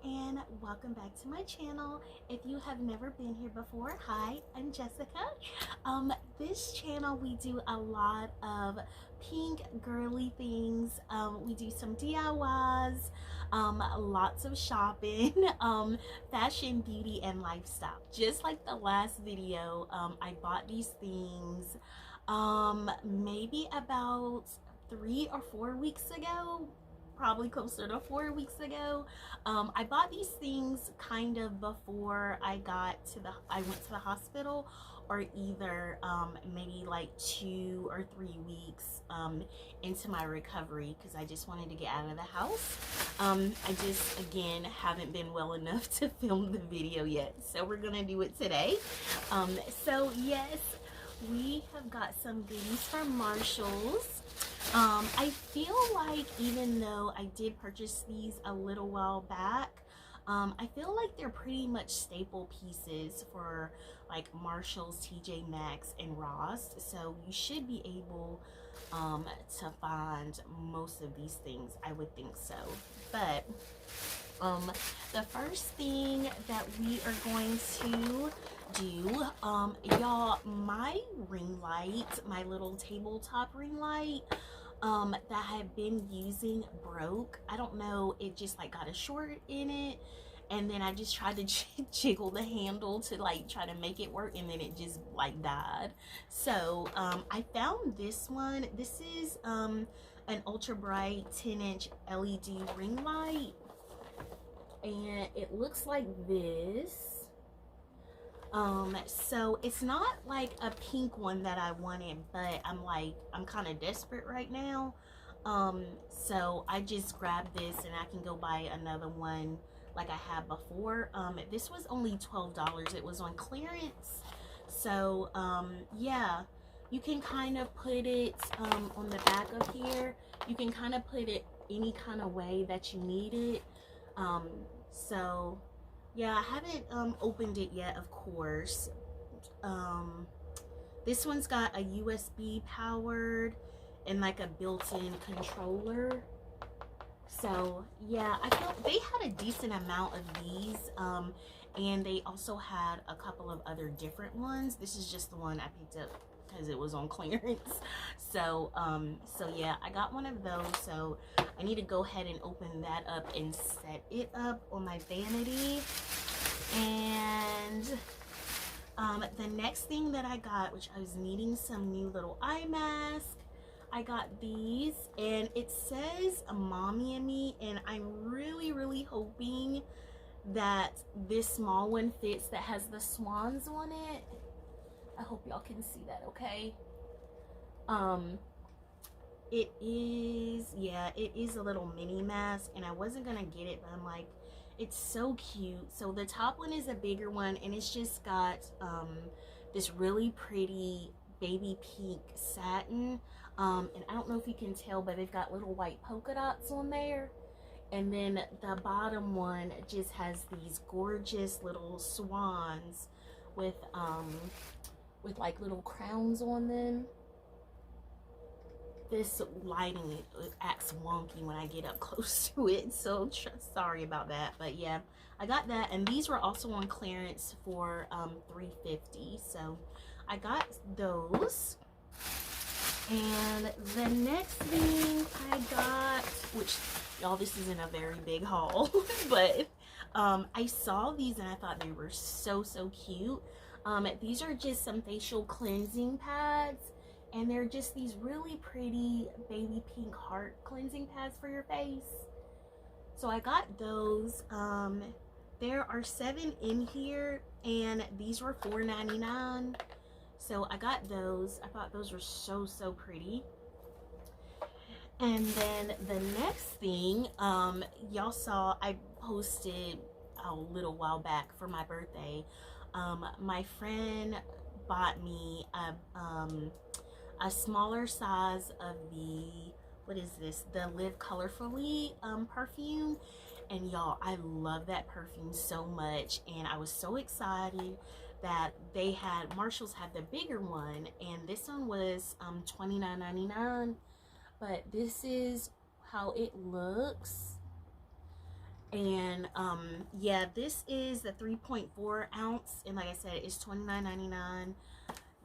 and welcome back to my channel. If you have never been here before, hi, I'm Jessica. This channel we do a lot of pink girly things. We do some DIYs, lots of shopping, fashion, beauty, and lifestyle. Just like the last video, I bought these things maybe about 3 or 4 weeks ago, probably closer to 4 weeks ago. I bought these things kind of before I went to the hospital, or either maybe like 2 or 3 weeks into my recovery, because I just wanted to get out of the house. I just, again, haven't been well enough to film the video yet, so we're gonna do it today. So yes, we have got some goodies from Marshall's. I feel like even though I did purchase these a little while back, I feel like they're pretty much staple pieces for like Marshall's, TJ Maxx, and Ross. So you should be able to find most of these things, I would think so. But the first thing that we are going to do, y'all, my ring light, my little tabletop ring light that I have been using broke. I don't know, it just like got a short in it, and then I just tried to jiggle the handle to like try to make it work, and then it just like died. So I found this one. This is an ultra bright 10-inch LED ring light, and it looks like this. So it's not like a pink one that I wanted, but I'm kind of desperate right now. So I just grabbed this, and I can go buy another one like I had before. This was only $12. It was on clearance. So yeah, you can kind of put it on the back of here. You can kind of put it any kind of way that you need it. So yeah, I haven't opened it yet, of course. This one's got a USB powered and like a built-in controller. So yeah, I feel they had a decent amount of these, and they also had a couple of other different ones. This is just the one I picked up because it was on clearance. So so yeah, I got one of those, so I need to go ahead and open that up and set it up on my vanity. And the next thing that I got, which I was needing some new little eye masks, I got these, and it says Mommy and Me, and I'm really hoping that this small one fits, that has the swans on it. I hope y'all can see that okay. It is, yeah, it is a little mini mask, and I wasn't gonna get it, but I'm like, it's so cute. So the top one is a bigger one, and it's just got this really pretty baby pink satin, and I don't know if you can tell, but they've got little white polka dots on there. And then the bottom one just has these gorgeous little swans with like little crowns on them. This lighting, it acts wonky when I get up close to it, so sorry about that. But yeah, I got that, and these were also on clearance for $3.50, so I got those. And the next thing I got, which y'all, this isn't a very big haul, but I saw these and I thought they were so cute. These are just some facial cleansing pads, and they're just these really pretty baby pink heart cleansing pads for your face. So I got those. There are 7 in here, and these were $4.99. So I got those. I thought those were so pretty. And then the next thing, y'all saw I posted a little while back for my birthday. My friend bought me a smaller size of the, what is this, the Live Colorfully perfume. And y'all, I love that perfume so much, and I was so excited that they had, Marshall's had the bigger one, and this one was $29.99. But this is how it looks. And yeah, this is the 3.4 ounce, and like I said, it's $29.99.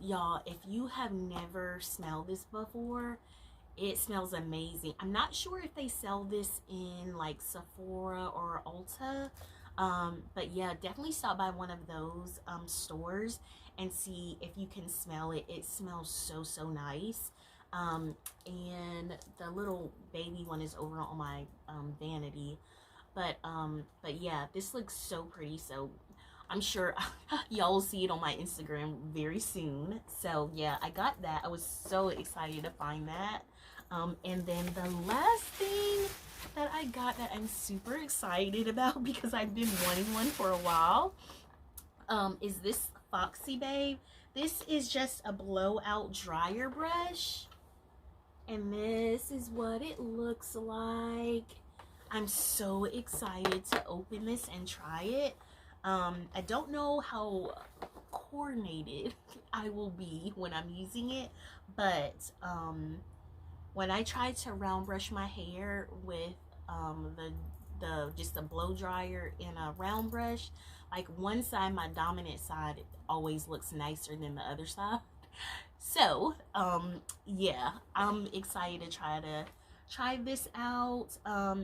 Y'all, if you have never smelled this before, it smells amazing. I'm not sure if they sell this in like Sephora or Ulta, but yeah, definitely stop by one of those stores and see if you can smell it. It smells so nice. And the little baby one is over on my vanity. But yeah, this looks so pretty. So I'm sure y'all will see it on my Instagram very soon. So yeah, I got that. I was so excited to find that. And then the last thing that I got that I'm super excited about because I've been wanting one for a while, is this Foxy Babe. This is just a blowout dryer brush. And this is what it looks like. I'm so excited to open this and try it. I don't know how coordinated I will be when I'm using it, but when I tried to round brush my hair with just a blow dryer and a round brush, like one side, my dominant side, always looks nicer than the other side. So yeah, I'm excited to try this out.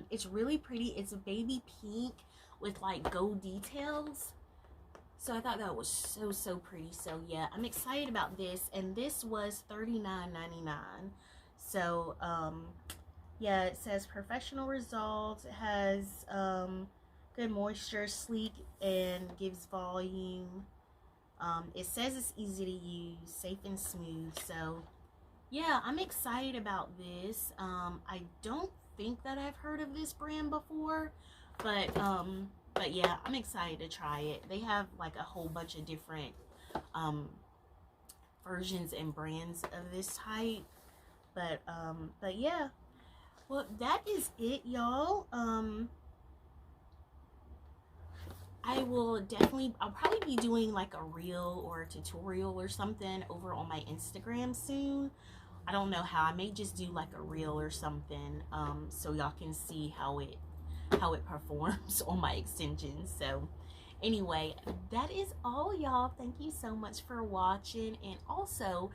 It's really pretty. It's a baby pink with like gold details. So I thought that was so pretty. So yeah, I'm excited about this. And this was $39.99. So yeah, it says professional results. It has good moisture, sleek, and gives volume. It says it's easy to use, safe and smooth. So yeah, I'm excited about this. I don't think that I've heard of this brand before, but yeah, I'm excited to try it. They have like a whole bunch of different versions and brands of this type. But yeah, well, that is it, y'all. I'll probably be doing like a reel or a tutorial or something over on my Instagram soon. I don't know how. I may just do like a reel or something, so y'all can see how it performs on my extensions. So anyway, that is all, y'all. Thank you so much for watching. And also,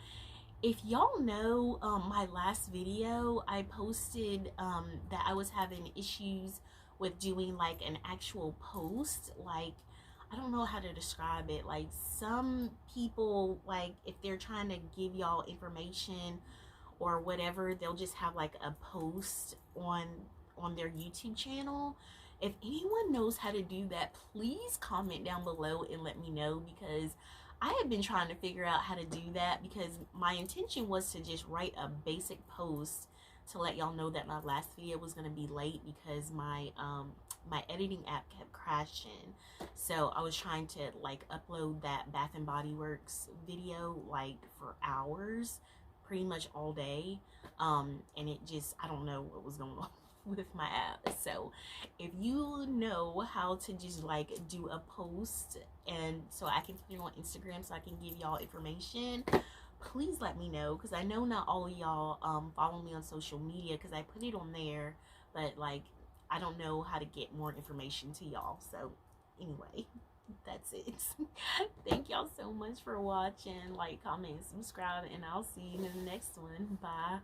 if y'all know my last video, I posted that I was having issues with doing like an actual post. Like, I don't know how to describe it. Like, some people, like, if they're trying to give y'all information or whatever, they'll just have like a post on their YouTube channel. If anyone knows how to do that, please comment down below and let me know, because I have been trying to figure out how to do that, because my intention was to just write a basic post to let y'all know that my last video was going to be late because my my editing app kept crashing. So I was trying to like upload that Bath and Body Works video like for hours, pretty much all day, and it just, I don't know what was going on with my app. So if you know how to just like do a post and so I can put it on Instagram so I can give y'all information, please let me know, because I know not all of y'all follow me on social media, because I put it on there, but like I don't know how to get more information to y'all. So anyway, that's it. Thank y'all so much for watching. Like, comment, subscribe, and I'll see you in the next one. Bye.